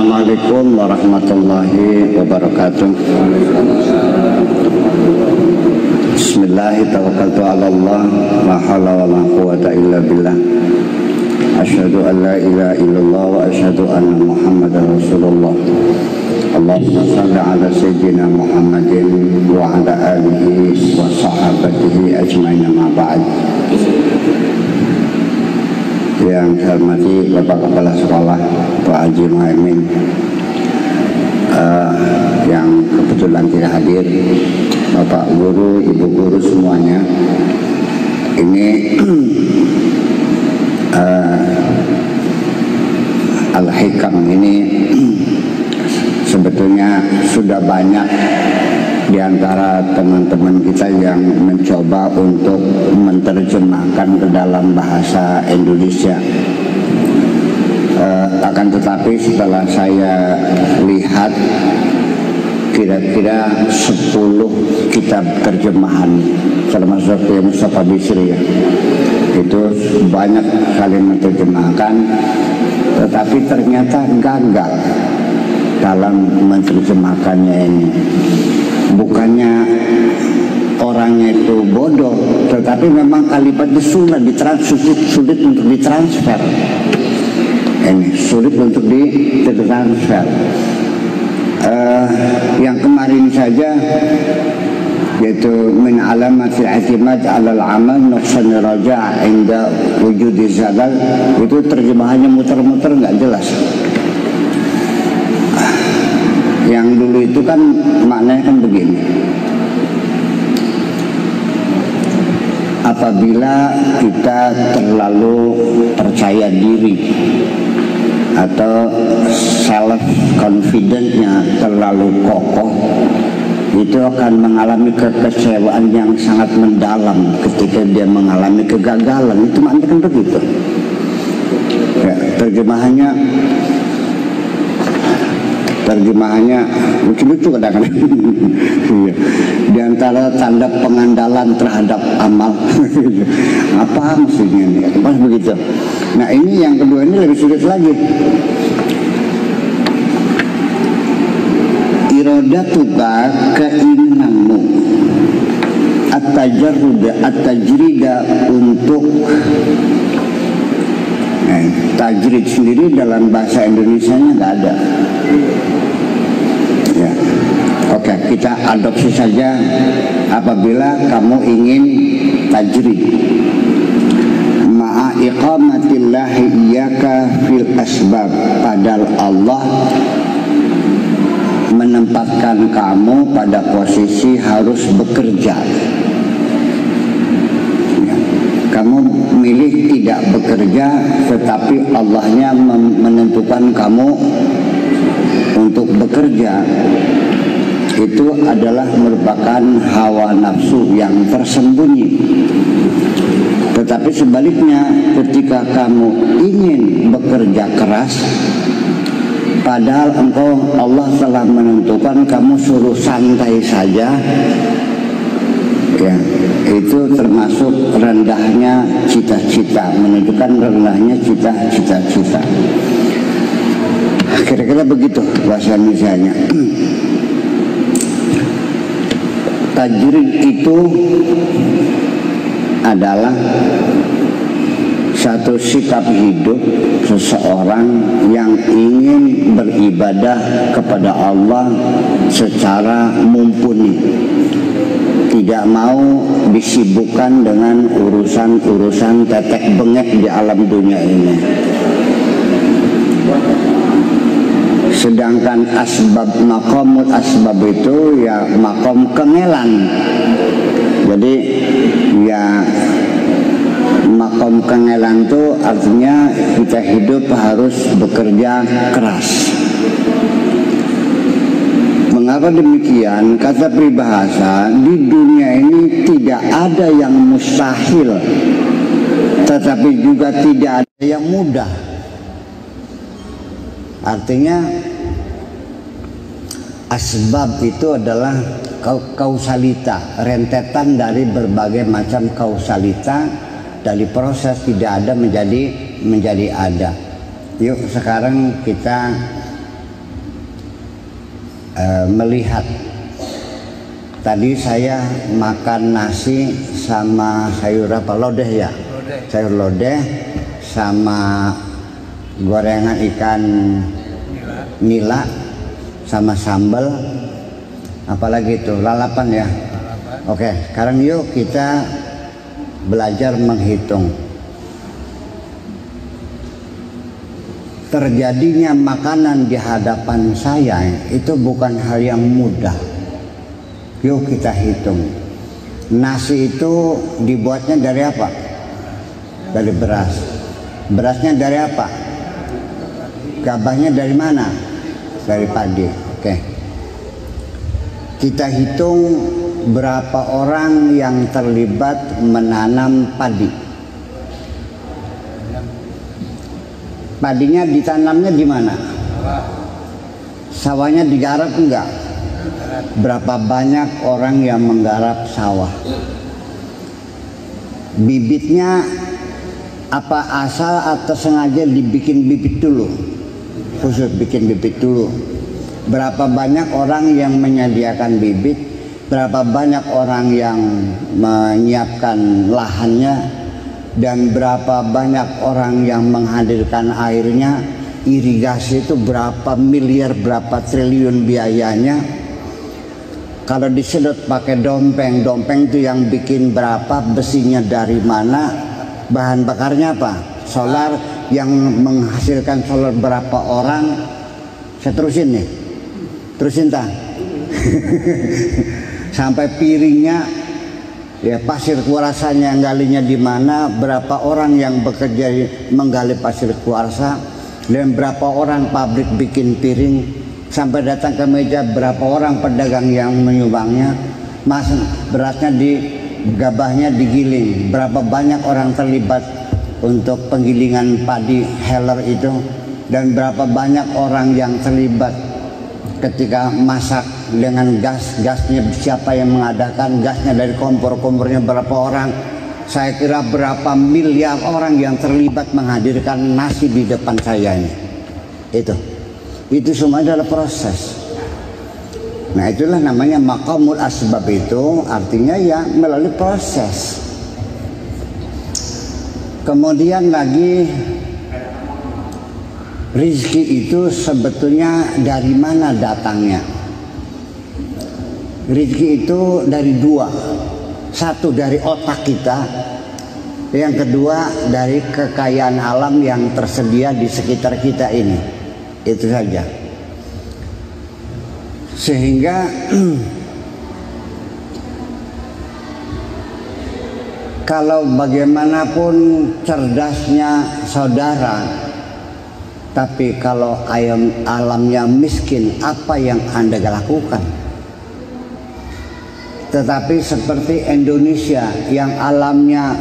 Assalamualaikum warahmatullahi wabarakatuh. Bismillahirrahmanirrahim. La haula wala quwwata illa billah. Asyhadu an la ilaha illallah wa asyhadu anna Muhammadar Rasulullah. Allahumma shalli ala sayyidina Muhammadin wa ala alihi wa sahabatihi ajmain, ma ba'd. Yang saya hormati Bapak Kepala Sekolah Pak Haji Muhaimin, yang kebetulan tidak hadir, Bapak Guru, Ibu Guru semuanya. Ini Al-Hikam ini sebetulnya sudah banyak di antara teman-teman kita yang mencoba untuk menerjemahkan ke dalam bahasa Indonesia. Akan tetapi setelah saya lihat kira-kira 10 kitab terjemahan termasuk Mustafa Bisri ya, itu banyak kali menerjemahkan, tetapi ternyata gagal dalam menerjemahkannya ini. Bukannya orangnya itu bodoh, tetapi memang kalimatnya sulit untuk ditransfer. Ini sulit untuk ditransfer. Yang kemarin saja, yaitu min alamatil i'timad 'alal 'amal nuqsan raja' inda wujudi zalal, itu terjemahannya muter-muter nggak jelas. Yang dulu itu kan maknanya kan begini: apabila kita terlalu percaya diri atau self confidence-nya terlalu kokoh, itu akan mengalami kekecewaan yang sangat mendalam ketika dia mengalami kegagalan. Itu maknanya kan begitu ya, terjemahannya lucu-lucu kadang-kadang. Di antara tanda pengandalan terhadap amal. Apa maksudnya nih? Pas begitu. Nah, ini yang kedua ini lebih sulit lagi. Iradatuka, keinginanmu, at-tajrida untuk tajrid sendiri dalam bahasa Indonesianya nggak ada. Ya. Oke, kita adopsi saja. Apabila kamu ingin tajrid, ma'a iqamatillahi iyyaka fil asbab, padahal Allah menempatkan kamu pada posisi harus bekerja. Kamu milih tidak bekerja, tetapi Allahnya menentukan kamu untuk bekerja. Itu adalah merupakan hawa nafsu yang tersembunyi. Tetapi sebaliknya, ketika kamu ingin bekerja keras, padahal Allah telah menentukan kamu suruh santai saja, ya, itu termasuk rendahnya cita-cita, menunjukkan rendahnya cita-cita. Kira-kira begitu bahasa Indonesianya. Tajrid itu adalah satu sikap hidup seseorang yang ingin beribadah kepada Allah secara mumpuni, tidak mau disibukkan dengan urusan-urusan tetek bengek di alam dunia ini. Sedangkan makomul asbab itu ya makom kengelan. Jadi ya makom kengelan itu artinya kita hidup harus bekerja keras. Mengapa demikian? Kata peribahasa, di dunia ini tidak ada yang mustahil, tetapi juga tidak ada yang mudah. Artinya asbab itu adalah kausalita, rentetan dari berbagai macam kausalita, dari proses tidak ada menjadi ada. Yuk sekarang kita melihat. Tadi saya makan nasi sama sayur apa, lodeh ya? Lodeh. Sayur lodeh sama gorengan ikan nila sama sambal, apalagi itu lalapan ya. Oke, sekarang yuk kita belajar menghitung. Terjadinya makanan di hadapan saya itu bukan hal yang mudah. Yuk kita hitung. Nasi itu dibuatnya dari apa? Dari beras. Berasnya dari apa? Gabahnya dari mana? Dari padi. Oke. Kita hitung berapa orang yang terlibat menanam padi. Padinya ditanamnya di mana? Sawahnya digarap enggak? Berapa banyak orang yang menggarap sawah? Bibitnya apa asal atau sengaja dibikin bibit dulu? Khusus bikin bibit dulu. Berapa banyak orang yang menyediakan bibit? Berapa banyak orang yang menyiapkan lahannya? Dan berapa banyak orang yang menghadirkan airnya? Irigasi itu berapa miliar, berapa triliun biayanya? Kalau disedot pakai dompeng, dompeng itu yang bikin berapa, besinya dari mana, bahan bakarnya apa, solar, yang menghasilkan solar berapa orang. Saya terusin nih, terusin tak? Sampai piringnya, ya pasir kuarsanya galinya di mana, berapa orang yang bekerja menggali pasir kuarsa, dan berapa orang pabrik bikin piring. Sampai datang ke meja berapa orang pedagang yang menyumbangnya, mas berasnya gabahnya digiling, berapa banyak orang terlibat untuk penggilingan padi heller itu, dan berapa banyak orang yang terlibat ketika masak dengan gasnya siapa yang mengadakan, gasnya dari kompornya berapa orang. Saya kira berapa miliar orang yang terlibat menghadirkan nasi di depan saya ini. Itu semua adalah proses. Nah itulah namanya maqamul asbab, itu artinya ya melalui proses. Kemudian lagi rizki itu sebetulnya dari mana datangnya? Rizki itu dari dua. Satu dari otak kita, yang kedua dari kekayaan alam yang tersedia di sekitar kita ini. Itu saja. Sehingga kalau bagaimanapun cerdasnya saudara, tapi kalau alamnya miskin, apa yang Anda lakukan? Tetapi seperti Indonesia yang alamnya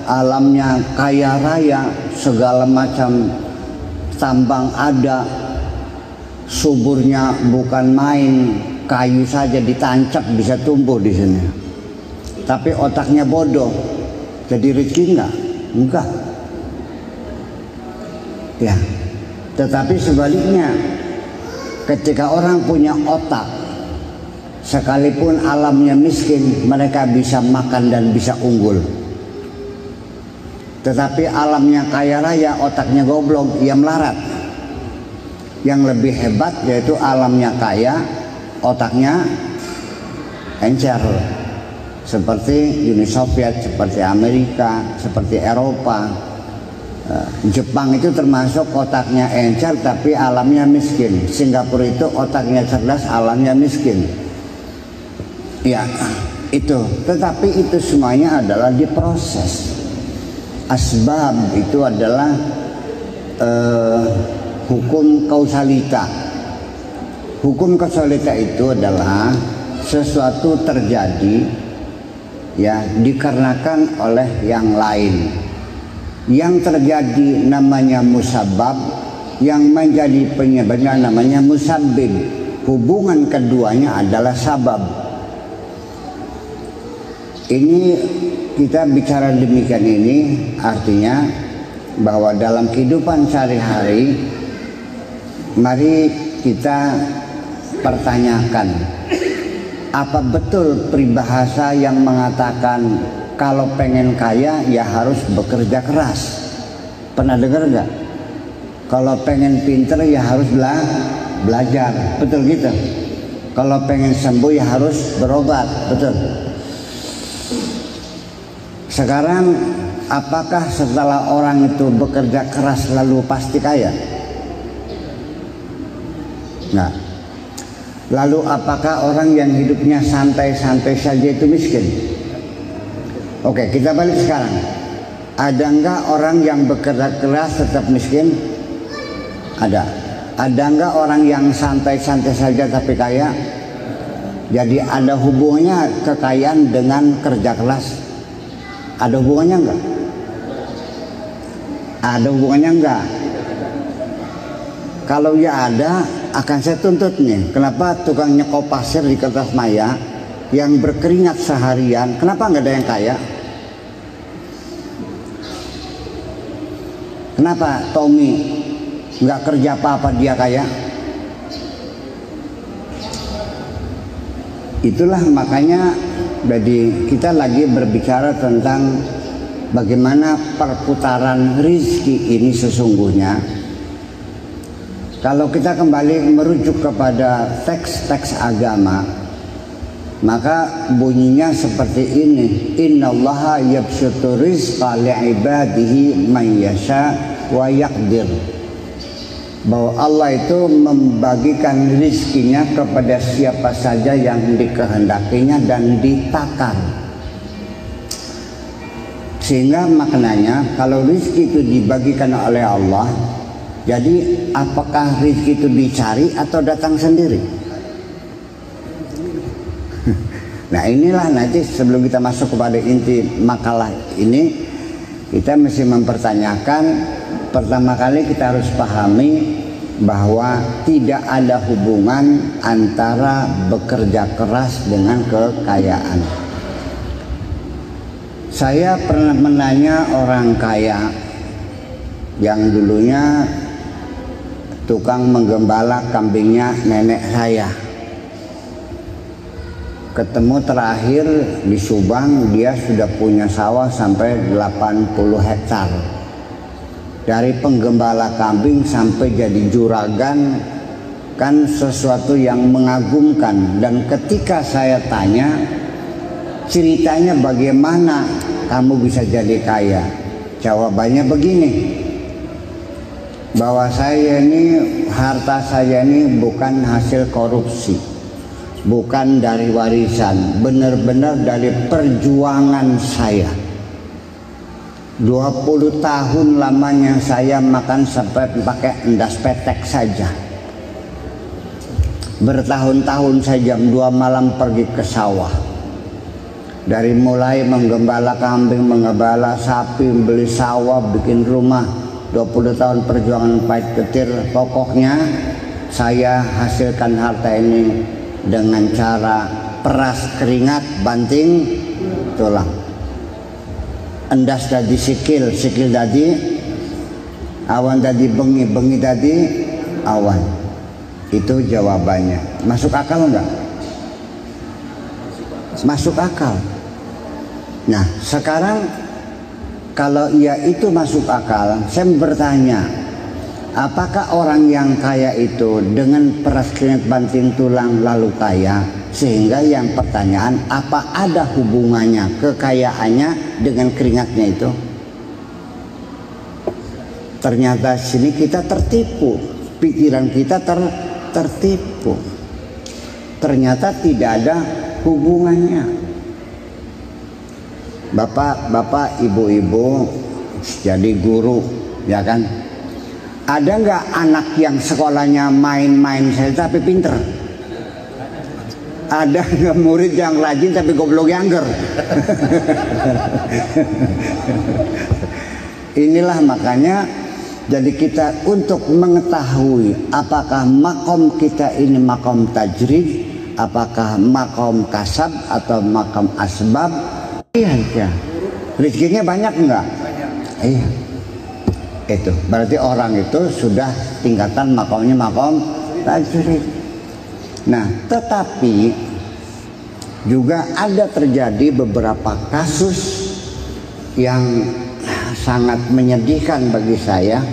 alamnya kaya raya, segala macam tambang ada, suburnya bukan main, kayu saja ditancap bisa tumbuh di sini. Tapi otaknya bodoh, jadi rezeki enggak. Ya, tetapi sebaliknya, ketika orang punya otak, sekalipun alamnya miskin, mereka bisa makan dan bisa unggul. Tetapi alamnya kaya raya, otaknya goblok, ia melarat. Yang lebih hebat yaitu alamnya kaya, otaknya encer. Seperti Uni Soviet, seperti Amerika, seperti Eropa. Jepang itu termasuk otaknya encer tapi alamnya miskin. Singapura itu otaknya cerdas, alamnya miskin. Ya, itu. Tetapi itu semuanya adalah diproses. Asbab itu adalah hukum kausalita. Hukum kausalita itu adalah sesuatu terjadi ya dikarenakan oleh yang lain. Yang terjadi namanya musabab, yang menjadi penyebabnya namanya musabbib. Hubungan keduanya adalah sabab. Ini kita bicara demikian ini artinya bahwa dalam kehidupan sehari-hari Mari kita pertanyakan, apa betul peribahasa yang mengatakan kalau pengen kaya ya harus bekerja keras? Pernah dengar nggak? Kalau pengen pinter ya harus belajar, betul gitu. Kalau pengen sembuh ya harus berobat, betul. Sekarang apakah setelah orang itu bekerja keras lalu pasti kaya? Nah, lalu apakah orang yang hidupnya santai-santai saja itu miskin? Oke, kita balik sekarang. Ada enggak orang yang bekerja keras tetap miskin? Ada. Ada enggak orang yang santai-santai saja tapi kaya? Jadi ada hubungannya kekayaan dengan kerja keras? Ada hubungannya enggak? Ada hubungannya enggak? Kalau ya ada, akan saya tuntut nih. Kenapa tukang nyekop pasir di Kertas Maya yang berkeringat seharian, kenapa nggak ada yang kaya? Kenapa Tommy nggak kerja apa-apa dia kaya? Itulah makanya jadi kita lagi berbicara tentang bagaimana perputaran rizki ini sesungguhnya. Kalau kita kembali merujuk kepada teks-teks agama, maka bunyinya seperti ini: innallaha yabsutu rizqa li'ibadihi man yasha wa yaqdir. Bahwa Allah itu membagikan rizkinya kepada siapa saja yang dikehendakinya dan ditakar. Sehingga maknanya kalau rizki itu dibagikan oleh Allah, jadi apakah rizki itu dicari atau datang sendiri? Nah inilah nanti sebelum kita masuk kepada inti makalah ini, kita mesti mempertanyakan. Pertama kali kita harus pahami bahwa tidak ada hubungan antara bekerja keras dengan kekayaan. Saya pernah menanya orang kaya yang dulunya tukang menggembala kambingnya nenek saya. Ketemu terakhir di Subang, dia sudah punya sawah sampai 80 hektar. Dari penggembala kambing sampai jadi juragan, kan sesuatu yang mengagumkan. Dan ketika saya tanya ceritanya bagaimana kamu bisa jadi kaya, jawabannya begini, bahwa saya ini, harta saya ini bukan hasil korupsi, bukan dari warisan, benar-benar dari perjuangan saya. 20 tahun lamanya saya makan sampai pakai endas petek saja. Bertahun-tahun saya jam 2 malam pergi ke sawah. Dari mulai menggembala kambing, menggembala sapi, beli sawah, bikin rumah. 20 tahun perjuangan pahit getir. Pokoknya saya hasilkan harta ini dengan cara peras keringat, banting tulang. Endas dadi sikil, sikil dadi awan, dadi bengi, bengi dadi awan. Itu jawabannya. Masuk akal enggak? Masuk akal. Nah sekarang kalau iya itu masuk akal, saya bertanya, apakah orang yang kaya itu dengan peras keringat banting tulang lalu kaya? Sehingga yang pertanyaan, apa ada hubungannya kekayaannya dengan keringatnya itu? Ternyata sini kita tertipu, pikiran kita tertipu. Ternyata tidak ada hubungannya. Bapak, ibu-ibu jadi guru, ya kan? Ada nggak anak yang sekolahnya main-main saja tapi pinter? Ada nggak murid yang rajin tapi goblok younger? Inilah makanya jadi kita untuk mengetahui apakah makom kita ini makom tajrid, apakah makom kasab atau makom asbab. Iya, rezekinya banyak enggak? Iya. Itu berarti orang itu sudah tingkatan makomnya makom tajrid. Nah, tetapi juga ada terjadi beberapa kasus yang sangat menyedihkan bagi saya.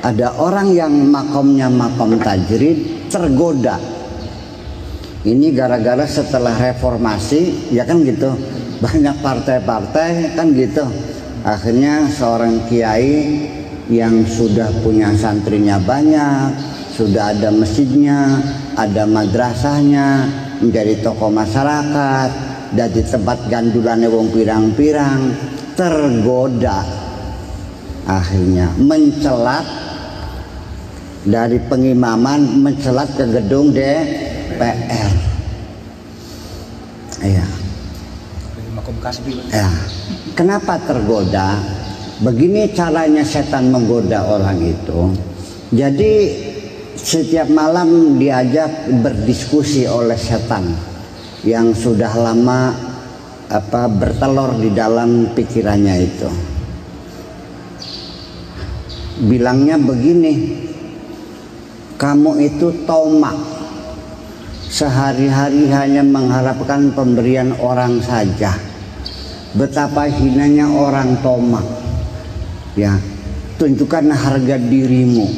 Ada orang yang makomnya makom tajrid tergoda. Ini gara-gara setelah reformasi, ya kan gitu, banyak partai-partai kan gitu. Akhirnya seorang kiai yang sudah punya santrinya banyak, sudah ada masjidnya, ada madrasahnya, menjadi tokoh masyarakat, jadi tempat gandulannya wong pirang-pirang, tergoda. Akhirnya mencelat dari pengimaman, mencelat ke gedung DPR. Iya. Ya. Kenapa tergoda? Begini caranya setan menggoda orang itu. Jadi setiap malam diajak berdiskusi oleh setan yang sudah lama bertelur di dalam pikirannya itu. Bilangnya begini, kamu itu tomak, sehari-hari hanya mengharapkan pemberian orang saja. Betapa hinanya orang tomak. Ya, tunjukkan harga dirimu.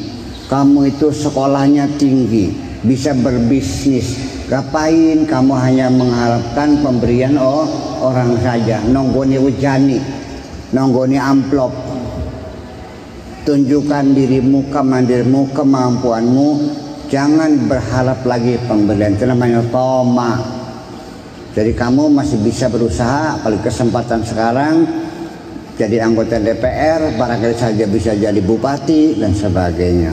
Kamu itu sekolahnya tinggi, bisa berbisnis. Ngapain kamu hanya mengharapkan pemberian orang saja? Nonggoni wejani, nonggoni amplop. Tunjukkan dirimu, kemandirmu, kemampuanmu. Jangan berharap lagi pemberian. Itu namanya tomak. Jadi kamu masih bisa berusaha, apalagi kesempatan sekarang jadi anggota DPR, barangkali saja bisa jadi bupati dan sebagainya.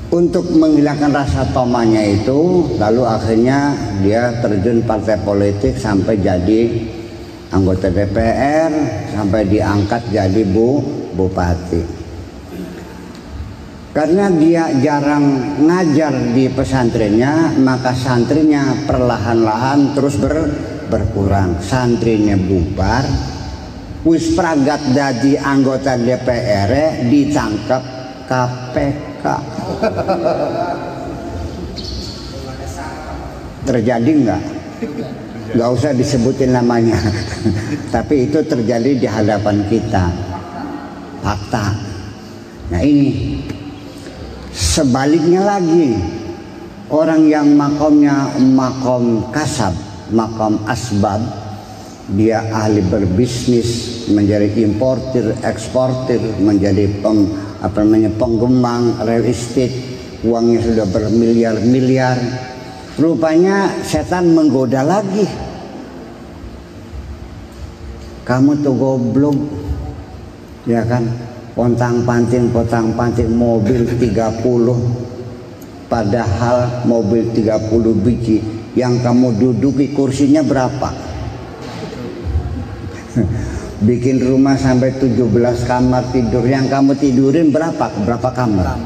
Untuk menghilangkan rasa tomanya itu, lalu akhirnya dia terjun partai politik sampai jadi anggota DPR, sampai diangkat jadi bupati. Karena dia jarang ngajar di pesantrennya, maka santrinya perlahan-lahan terus berkurang. Santrinya bubar, wis pragat dadi anggota DPR ditangkap KPK. Terjadi enggak? Enggak usah disebutin namanya. Tapi itu terjadi di hadapan kita. Fakta. Nah ini. Sebaliknya lagi, orang yang makomnya makom kasab, makom asbab, dia ahli berbisnis, menjadi importir, eksportir, menjadi penggembang real estate, uangnya sudah bermiliar-miliar. Rupanya setan menggoda lagi. Kamu tuh goblok, ya kan? Pontang-panting mobil 30, padahal mobil 30 biji yang kamu duduki kursinya berapa? Bikin rumah sampai 17 kamar tidur, yang kamu tidurin berapa kamar?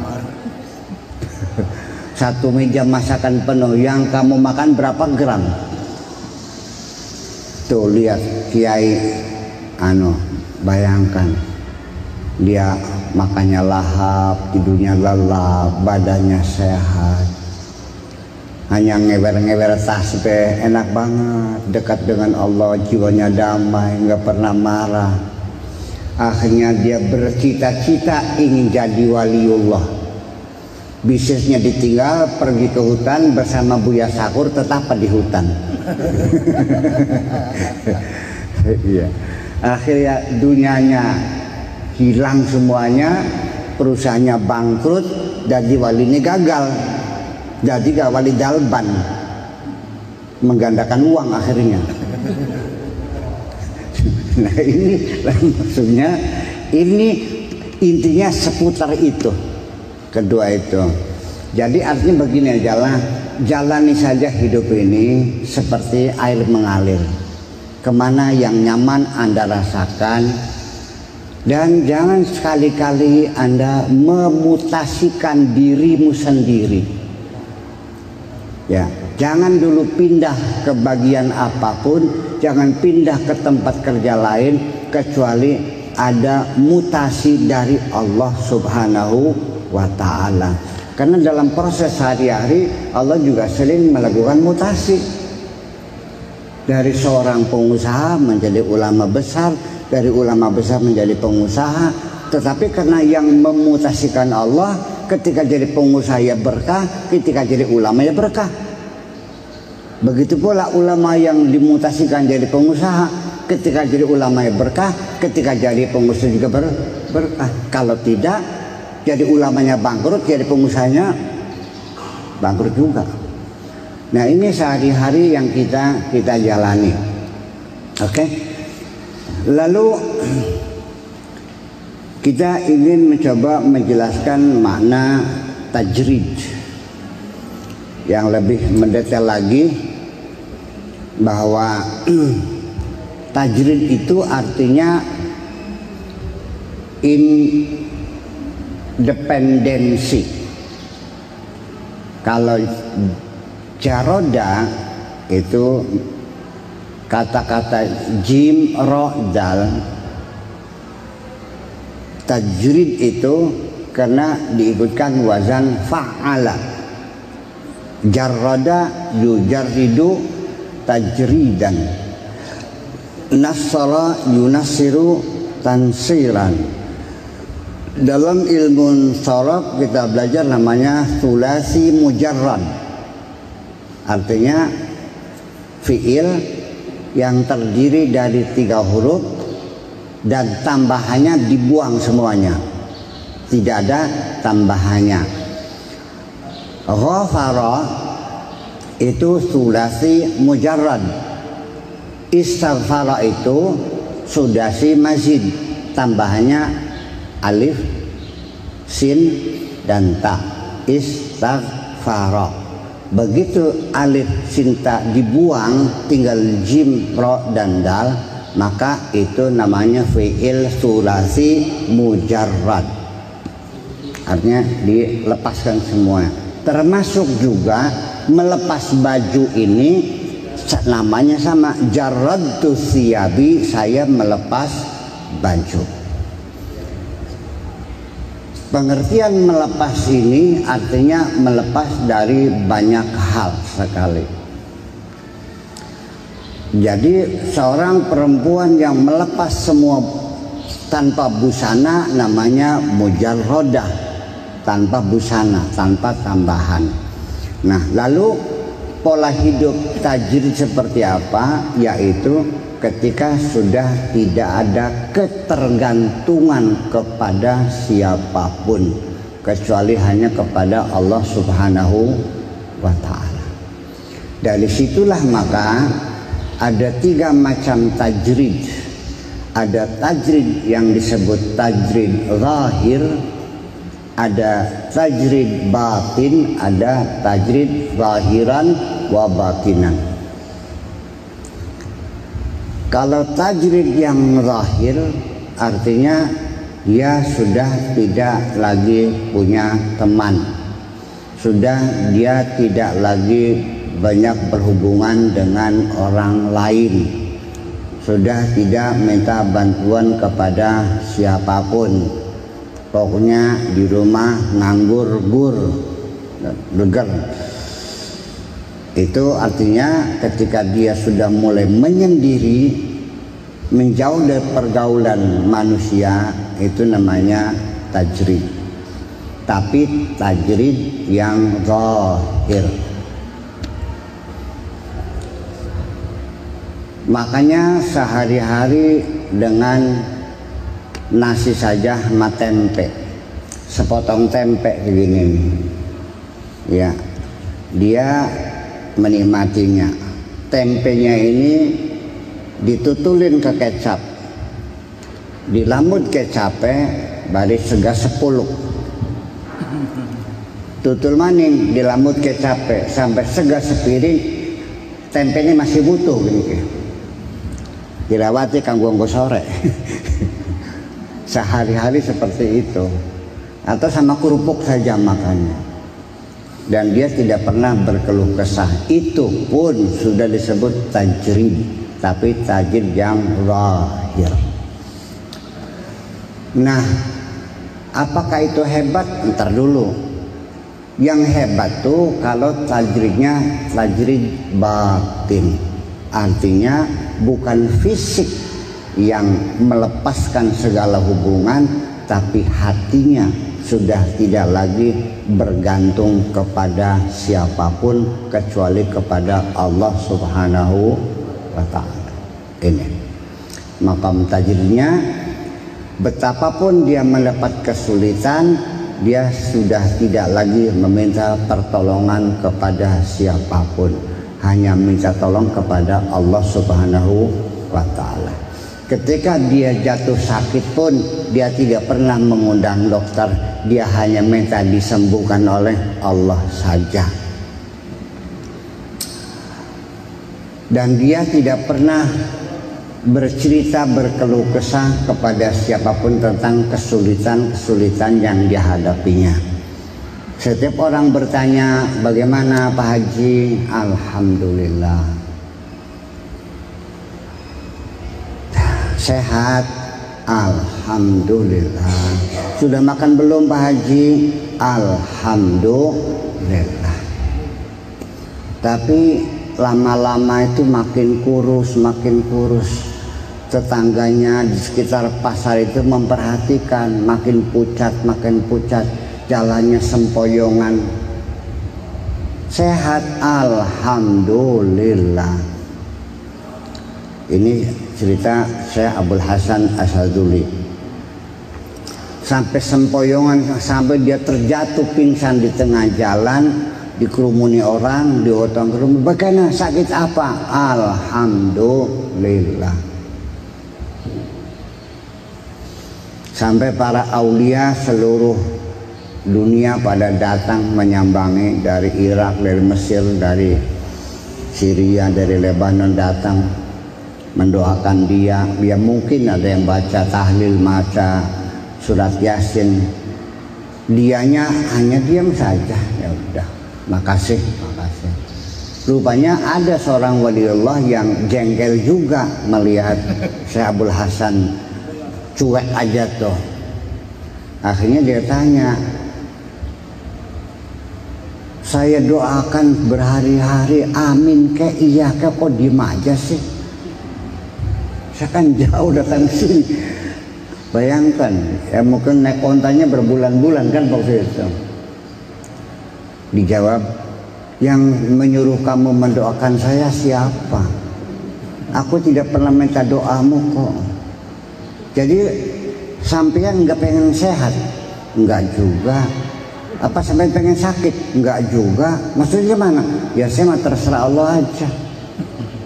Satu meja masakan penuh, yang kamu makan berapa gram? Tuh lihat kiai, bayangkan. Dia makannya lahap, tidurnya lelap, badannya sehat. Hanya ngewer-ngewer tasbih, enak banget, dekat dengan Allah, jiwanya damai, nggak pernah marah. Akhirnya dia bercita-cita ingin jadi waliullah. Bisnisnya ditinggal, pergi ke hutan bersama Buya Sakur, tetap di hutan. Iya. Akhirnya dunianya hilang semuanya, perusahaannya bangkrut, jadi walinya gagal, jadi gak wali dalban, menggandakan uang akhirnya. Nah ini maksudnya, ini intinya seputar itu, kedua itu. Jadi artinya begini aja, jalani saja hidup ini seperti air mengalir, kemana yang nyaman Anda rasakan. Dan jangan sekali-kali Anda memutasikan dirimu sendiri. Ya, jangan dulu pindah ke bagian apapun, jangan pindah ke tempat kerja lain, kecuali ada mutasi dari Allah Subhanahu wa ta'ala. Karena dalam proses sehari-hari Allah juga sering melakukan mutasi. Dari seorang pengusaha menjadi ulama besar, dari ulama besar menjadi pengusaha. Tetapi karena yang memutasikan Allah, ketika jadi pengusaha ya berkah, ketika jadi ulama ya berkah. Begitu pula ulama yang dimutasikan jadi pengusaha, ketika jadi ulama ya berkah, ketika jadi pengusaha juga berkah. Kalau tidak, jadi ulamanya bangkrut, jadi pengusahanya bangkrut juga. Nah, ini sehari-hari yang kita jalani. Oke. Lalu kita ingin mencoba menjelaskan makna tajrid yang lebih mendetail lagi, bahwa tajrid itu artinya independensi. Kalau jaroda itu kata-kata jim ro dal, tajrid itu karena diikutkan wazan fa'ala. Jarroda yujarridu tajridan, nasara yunasiru tansiran. Dalam ilmu sharaf kita belajar namanya sulasi mujarrad, artinya fiil yang terdiri dari 3 huruf dan tambahannya dibuang semuanya, tidak ada tambahannya. Ghafara itu sulasi mujarrad, istaghfara itu sulasi mazid, tambahannya alif, sin, dan ta. Istaghfara. Begitu alif, sin, ta dibuang, tinggal jim, ro, dan dal, maka itu namanya fi'il sulasi mujarrad, artinya dilepaskan semua. Termasuk juga melepas baju ini namanya sama, jarradtu thiyabi, saya melepas baju. Pengertian melepas ini artinya melepas dari banyak hal sekali. Jadi seorang perempuan yang melepas semua tanpa busana namanya mujarrodah, tanpa busana, tanpa tambahan. Nah, lalu pola hidup tajrid seperti apa? Yaitu ketika sudah tidak ada ketergantungan kepada siapapun kecuali hanya kepada Allah Subhanahu wa ta'ala. Dari situlah maka ada 3 macam tajrid. Ada tajrid yang disebut tajrid zahir, ada tajrid batin, ada tajrid zahiran wa batinan. Kalau tajrid yang zahir artinya dia sudah tidak lagi punya teman, sudah dia tidak lagi banyak berhubungan dengan orang lain, sudah tidak minta bantuan kepada siapapun, pokoknya di rumah nganggur beger. Itu artinya ketika dia sudah mulai menyendiri, menjauh dari pergaulan manusia, itu namanya tajrid. Tapi tajrid yang zahir. Makanya sehari-hari dengan nasi saja sama tempe, sepotong tempe begini, ya, dia menikmatinya. Tempenya ini ditutulin ke kecap, dilamut kecapnya bari sega 10, tutul maning dilamut kecapnya sampai sega sepiring, tempenya masih butuh gini, dilawati kanggo sore. Sehari-hari seperti itu. Atau sama kerupuk saja makannya. Dan dia tidak pernah berkeluh kesah. Itu pun sudah disebut tajrid, tapi tajrid yang zahir. Nah, apakah itu hebat? Ntar dulu. Yang hebat tuh kalau tajridnya tajrid batin, artinya bukan fisik yang melepaskan segala hubungan, tapi hatinya sudah tidak lagi bergantung kepada siapapun kecuali kepada Allah Subhanahu wa ta'ala. Ini makam tajridnya, betapapun dia mendapat kesulitan, dia sudah tidak lagi meminta pertolongan kepada siapapun, hanya minta tolong kepada Allah Subhanahu wa ta'ala. Ketika dia jatuh sakit pun dia tidak pernah mengundang dokter, dia hanya minta disembuhkan oleh Allah saja. Dan dia tidak pernah bercerita, berkeluh kesah kepada siapapun tentang kesulitan-kesulitan yang dihadapinya. Setiap orang bertanya, bagaimana Pak Haji? Alhamdulillah. Sehat, alhamdulillah. Sudah makan belum Pak Haji? Alhamdulillah. Tapi lama-lama itu makin kurus, makin kurus. Tetangganya di sekitar pasar itu memperhatikan, makin pucat, jalannya sempoyongan. Sehat, alhamdulillah. Ini cerita Syekh Abdul Hasan Asyadzuli. Sampai sempoyongan, sampai dia terjatuh pingsan di tengah jalan, dikerumuni orang, diotong kerumuni. Bagaimana, sakit apa? Alhamdulillah. Sampai para aulia seluruh dunia pada datang menyambangi, dari Irak, dari Mesir, dari Syria, dari Lebanon datang mendoakan dia. Ya mungkin ada yang baca tahlil, baca surat Yasin, dianya hanya diam saja. Ya udah, makasih. Rupanya ada seorang waliullah yang jengkel juga melihat Syekh Abdul Hasan cuek aja tuh. Akhirnya dia tanya, saya doakan berhari-hari, amin kek, iya kek, kok diem aja sih? Saya kan jauh datang sini. Bayangkan, ya mungkin naik ontanya berbulan-bulan kan waktu itu. Dijawab, yang menyuruh kamu mendoakan saya siapa? Aku tidak pernah minta doamu kok. Jadi sampean nggak pengen sehat? Enggak juga. Apa sampean pengen sakit? Enggak juga. Maksudnya gimana? Ya saya mah terserah Allah aja.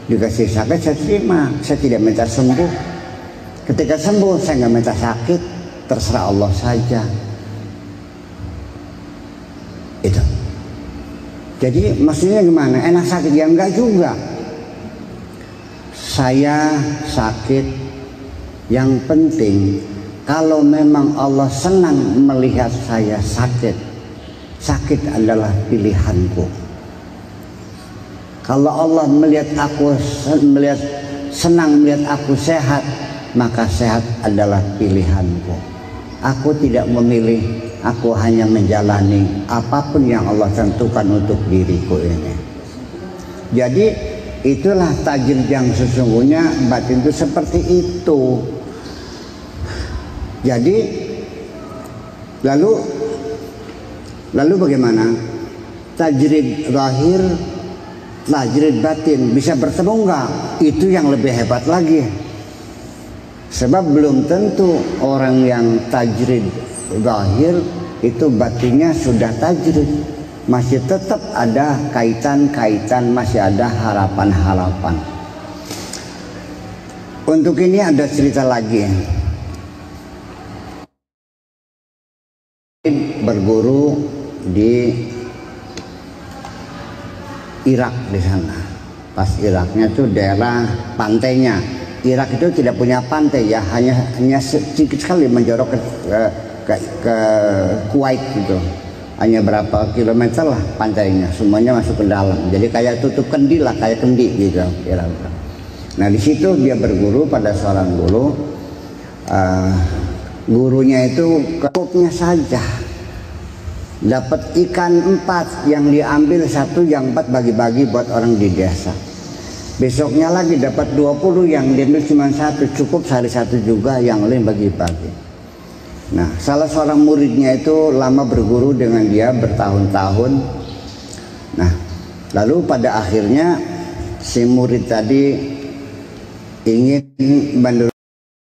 Dikasih sakit saya terima, saya tidak minta sembuh. Ketika sembuh saya nggak minta sakit, terserah Allah saja. Itu. Jadi maksudnya gimana? Enak sakit? Ya enggak juga. Saya sakit, yang penting kalau memang Allah senang melihat saya sakit, sakit adalah pilihanku. Kalau Allah senang melihat aku sehat, maka sehat adalah pilihanku. Aku tidak memilih, aku hanya menjalani apapun yang Allah tentukan untuk diriku ini. Jadi itulah tajrid yang sesungguhnya, batin itu seperti itu. Jadi lalu bagaimana? Tajrid zahir, tajrid batin bisa bertemu enggak? Itu yang lebih hebat lagi. Sebab belum tentu orang yang tajrid zahir itu batinnya sudah tajrid. Masih tetap ada kaitan-kaitan, masih ada harapan-harapan. Untuk ini ada cerita lagi. Berguru di Irak di sana. Pas Iraknya tuh daerah pantainya. Irak itu tidak punya pantai ya, hanya sedikit sekali menjorok ke Kuwait gitu. Hanya berapa kilometer lah pantainya, semuanya masuk ke dalam. Jadi kayak tutup kendi lah, kayak kendi gitu. Nah di situ dia berguru pada seorang guru. gurunya itu cukupnya saja. Dapat ikan 4, yang diambil 1, yang 4 bagi-bagi buat orang di desa. Besoknya lagi dapat 20, yang diambil cuma 1, cukup sehari 1 juga, yang lain bagi-bagi. Nah, salah seorang muridnya itu lama berguru dengan dia bertahun-tahun. Nah, lalu pada akhirnya si murid tadi ingin